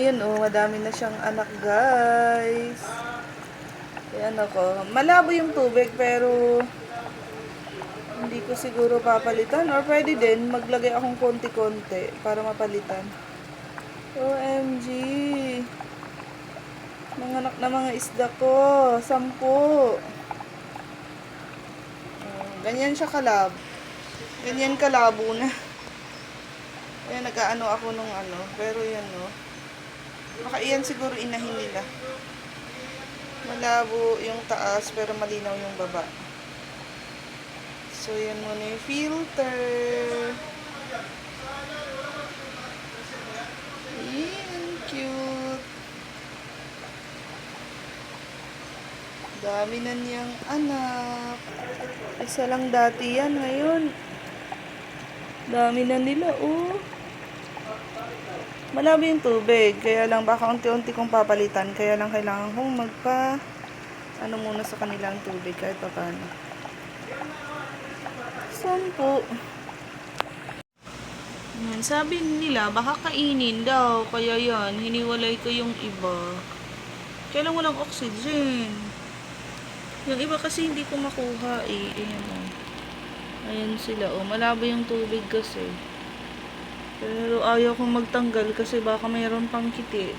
Ayun oh, madami na siyang anak guys. Ayan ako. Malabo yung tubig pero hindi ko siguro papalitan. Or pwede din maglagay akong konti-konti para mapalitan. OMG. Mga anak na mga isda ko. 10. Ganyan siya kalab. Ganyan kalabo na. Ayan, nag-aano ako nung ano. Pero yan no. Baka iyan siguro inahin nila. Malabo yung taas pero malinaw yung baba. So, yan muna yung filter. Yan, cute. Dami na niyang anak. Isa lang dati yan ngayon. Dami na nila, oh. Malabo yung tubig. Kaya lang baka unti-unti kong papalitan. Kaya lang kailangan kong ano muna sa kanilang tubig kahit pa paano. 10. Yan, sabi nila baka kainin daw. Kaya yan, hiniwalay ko yung iba. Kaya lang walang oxygen. Yung iba kasi hindi ko makuha eh. Ayan o. Ayan sila o. Malabo yung tubig kasi. Pero ayaw kong magtanggal kasi baka mayroon pang kiti.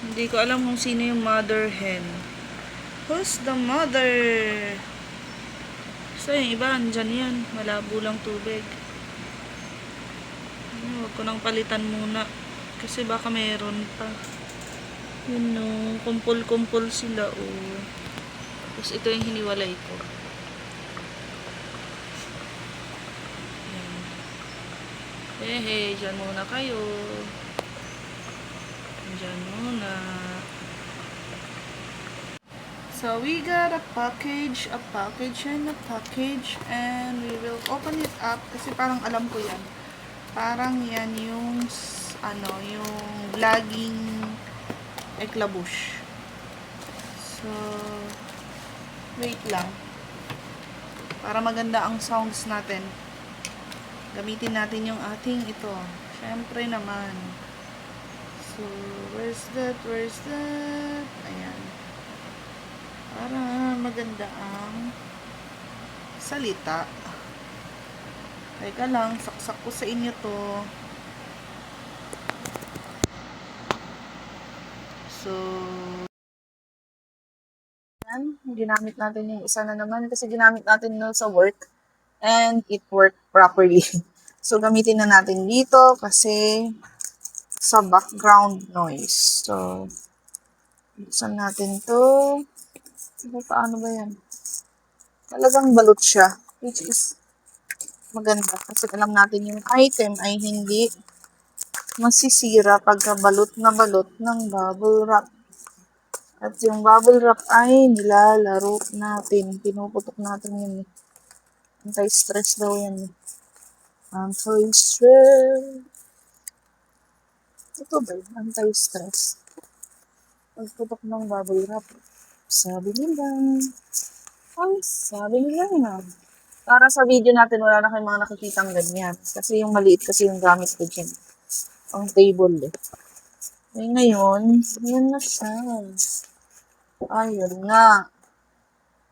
Hindi ko alam kung sino yung mother hen. Who's the mother? So yung iba, andyan yan. Malabo lang tubig. Huwag ko nang palitan muna. Kasi baka mayroon pa. Yun no. Kumpul-kumpul sila o. Tapos ito yung hiniwalay ko. Dyan muna kayo. Dyan muna. So, we got a package, and we will open it up kasi parang alam ko yan. Parang yan yung, yung vlogging eclabush. So, wait lang. Para maganda ang sounds natin. Gamitin natin yung ating ito. Syempre naman. So, where's that? Ayan. Para maganda ang salita. Teka lang, saksak ko sa inyo to. So, yan. Ginamit natin yung isa na naman kasi ginamit natin no sa work. And it worked properly. So, gamitin na natin dito kasi sa background noise. So, buksan natin to. Paano ba yan? Talagang balot siya. Which is maganda. Kasi alam natin yung item ay hindi masisira pagka balot na balot ng bubble wrap. At yung bubble wrap ay nilalaro natin. Pinuputok natin yun. Anti-stress daw yan. Anti-stress. Ito ba yun? Anti-stress. Pagputok ng bubble wrap. Sabi nila na. Para sa video natin, wala na kayong mga nakikitang ganyan. Kasi yung maliit kasi yung gamit ko dyan. Ang table eh. Eh ngayon, yan na siya. Ayun nga.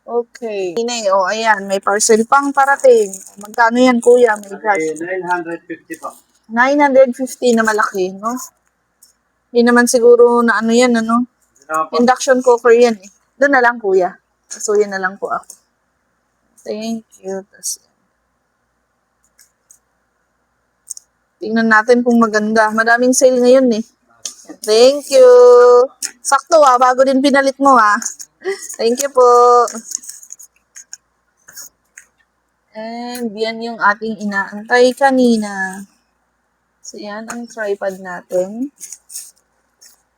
Okay. Ayan, may parcel pang parating. Magkano yan, kuya? May cash. 950 pa. 950 na malaki, no? Hindi naman siguro na ano yan, ano? Induction cooker yan eh. Doon na lang, kuya. So, yan na lang po ako. Thank you. Tingnan natin kung maganda. Madaming sale ngayon eh. Thank you. Sakto bago din pinalit mo Thank you po. And yan yung ating inaantay kanina. So yan ang tripod natin.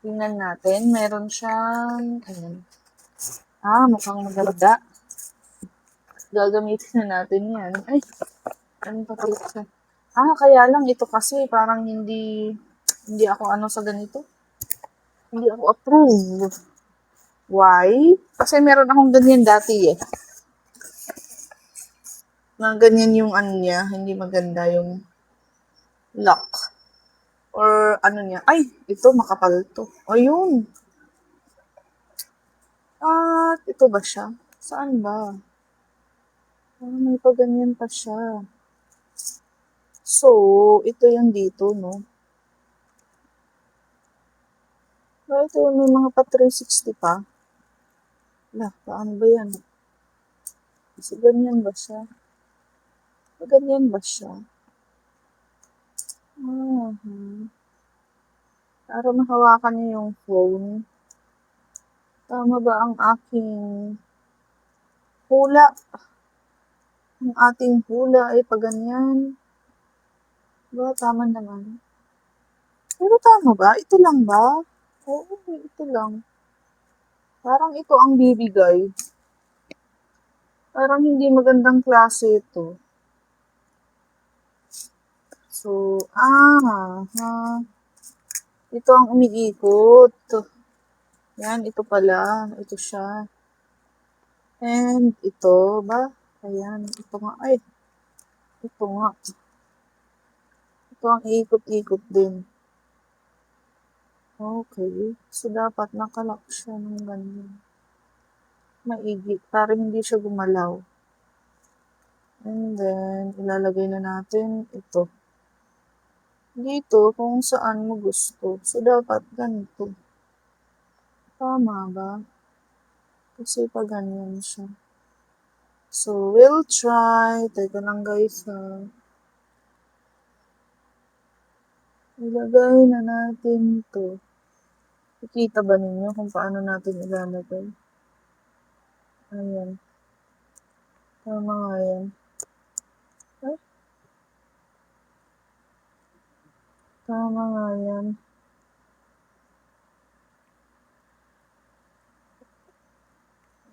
Tingnan natin. Meron siyang, ayan. Mukhang maganda. Gagamitin na natin yan. Ay, ano pa siya? Kaya lang ito kasi parang hindi ako sa ganito. Hindi ako approve. Why? Kasi meron akong ganyan dati eh. Na ganyan yung niya, hindi maganda yung lock. Or ano niya. Ay, ito makapal to. Ayun. At ito ba siya? Saan ba? May pa ganyan pa siya. So, ito yung dito, no? Ito yung may mga pa 360 pa. Paano ba yan? Kasi ganyan ba siya? Ganyan ba siya? Para mahawakan niyo yung phone. Tama ba ang aking hula? Ang ating hula ay paganyan. Ba, tama naman. Pero tama ba? Ito lang ba? Oo, ito lang. Parang ito ang bibigay. Parang hindi magandang klase ito. So, ito ang umiikot. Yan, ito pala. Ito siya. And ito ba? Ayan, ito nga. Ay, ito nga. Ito ang ikot-ikot din. Okay. So, dapat nakalock siya ng ganyan. Maigi. Para hindi siya gumalaw. And then, ilalagay na natin ito. Dito, kung saan mo gusto. So, dapat ganito. Tama ba? Kasi pa ganyan siya. So, we'll try. Teka lang guys, ilagay na natin to. Nakita ba ninyo kung paano natin ilalagay? Ayan. Tama nga yan. Ay. Tama nga yan.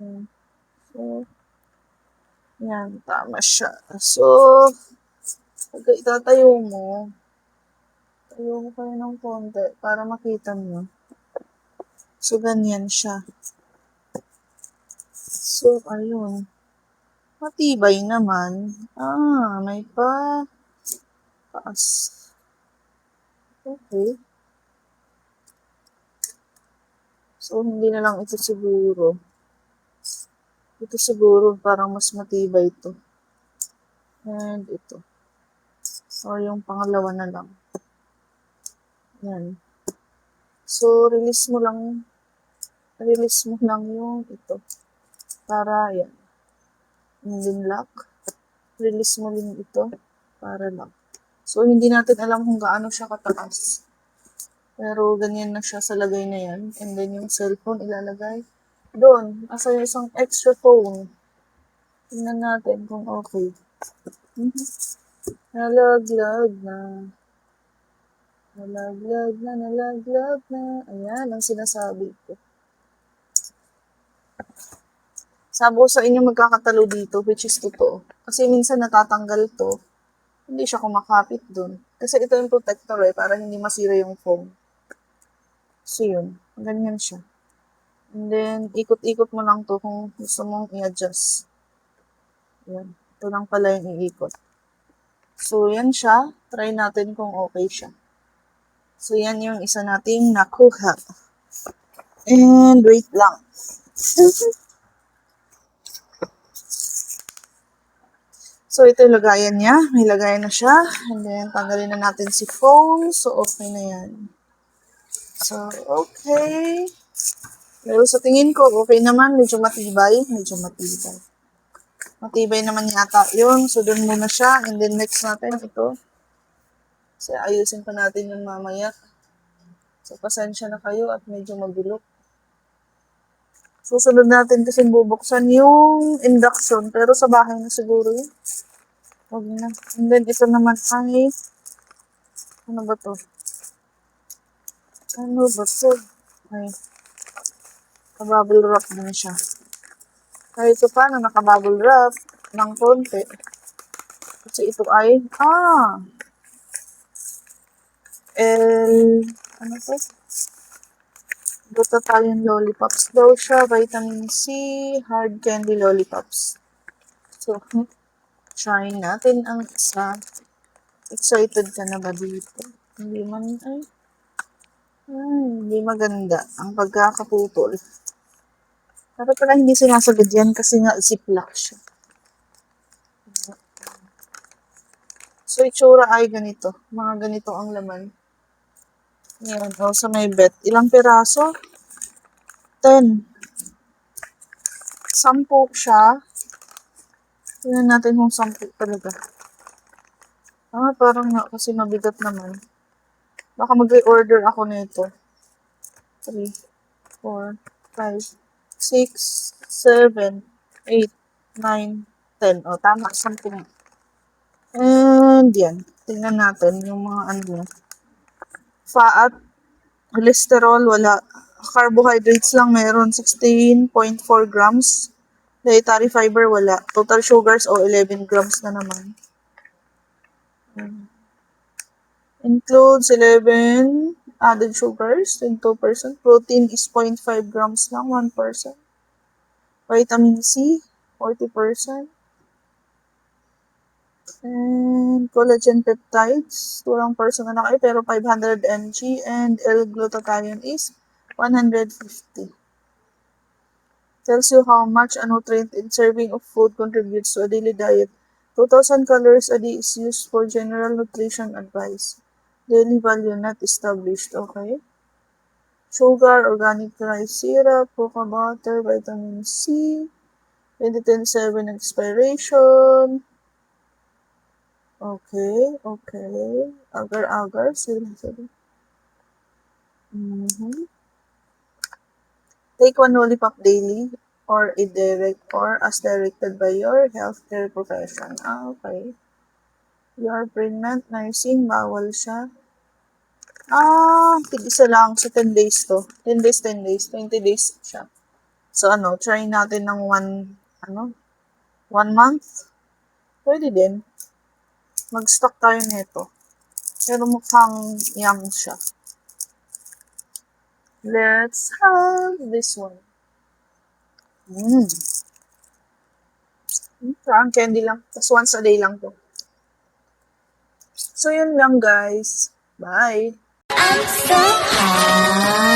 Ayan. So, yan. Tama siya. So, pag itatayo mo, tayo mo kayo ng konti para makita nyo. So, ganyan siya. So, ayun. Matibay naman. May paas. Okay. So, hindi na lang ito siguro. Ito siguro parang mas matibay ito. And ito. Or yung pangalawa na lang. Yan. So, release mo lang yung ito. Para, yan. And then lock. Release mo din ito. Para lock. So, hindi natin alam kung gaano siya kataas. Pero, ganyan na siya sa lagay na yan. And then, yung cellphone ilalagay doon. Asa yung isang extra phone. Tingnan natin kung okay. Nalaglag na. Nalaglag na. Ayan, ang sinasabi ko. Sabi ko sa inyo magkakatalo dito, which is totoo. Kasi minsan natatanggal to, hindi siya kumakapit dun. Kasi ito yung protector para hindi masira yung foam. So yun, ganyan siya. And then, ikot-ikot mo lang to kung gusto mong i-adjust. Yan, ito lang pala yung iikot. So yan siya, try natin kung okay siya. So yan yung isa nating nakuha. And wait lang. So, ito yung lagayan niya. May lagayan na siya. And then, tanggalin na natin si phone. So, okay na yan. So, okay. Pero sa tingin ko, okay naman. Medyo matibay. Matibay naman yata yun. So, dun muna siya. And then, next natin, ito. So, ayusin pa natin yung mamaya. So, pasensya na kayo at medyo magulo. Susunod natin kasi bubuksan yung induction. Pero sa bahay na siguro yun. Huwag na. And then, ito naman ay, ano ba to? Ay, kabubble wrap din siya. Kaya ito pa na nakabubble wrap ng konti. Kasi ito ay, ano to? Glutathione lollipops daw siya. Vitamin C, hard candy lollipops. So, try natin ang isa. Excited ka na ba dito? Hindi man, hindi maganda ang pagkakaputol. Dapat pala hindi sinasagad yan kasi nga ziplock siya. So, itsura ay ganito. Mga ganito ang laman. Yan, sa may bet. Ilang piraso? 10. 10 siya. Tingnan natin kung 10 talaga. Parang nga kasi mabigat naman. Baka mag-reorder ako nito. 3, 4, 5, 6, 7, 8, 9, 10. Tama. 10. And yan. Tingnan natin yung mga ano. Fat, cholesterol, wala. Carbohydrates lang meron. 16.4 grams. Dietary fiber, wala. Total sugars, 11 grams na naman. Includes 11 added sugars, 22%. Protein is 0.5 grams lang, 1%. Vitamin C, 40%. And collagen peptides, 2% na kayo, pero 500 mg. And L-glutathione is 150. Tells you how much a nutrient in serving of food contributes to a daily diet. 2,000 calories a day is used for general nutrition advice. Daily value not established, okay? Sugar, organic rice syrup, cocoa butter, vitamin C, 2027 expiration. Okay. Agar-agar, 7. Take one lollipop daily or as directed by your healthcare profession. Okay. You are pregnant, nursing, bawal siya. Tig-isa lang sa 10 days to. 10 days, 20 days siya. So, try natin ng 1 month. Pwede din. Mag-stock tayo nito. Pero mukhang yum siya. Let's have this one. Parang candy lang. Tapos once a day lang to. So, yun lang guys. Bye! I'm so high.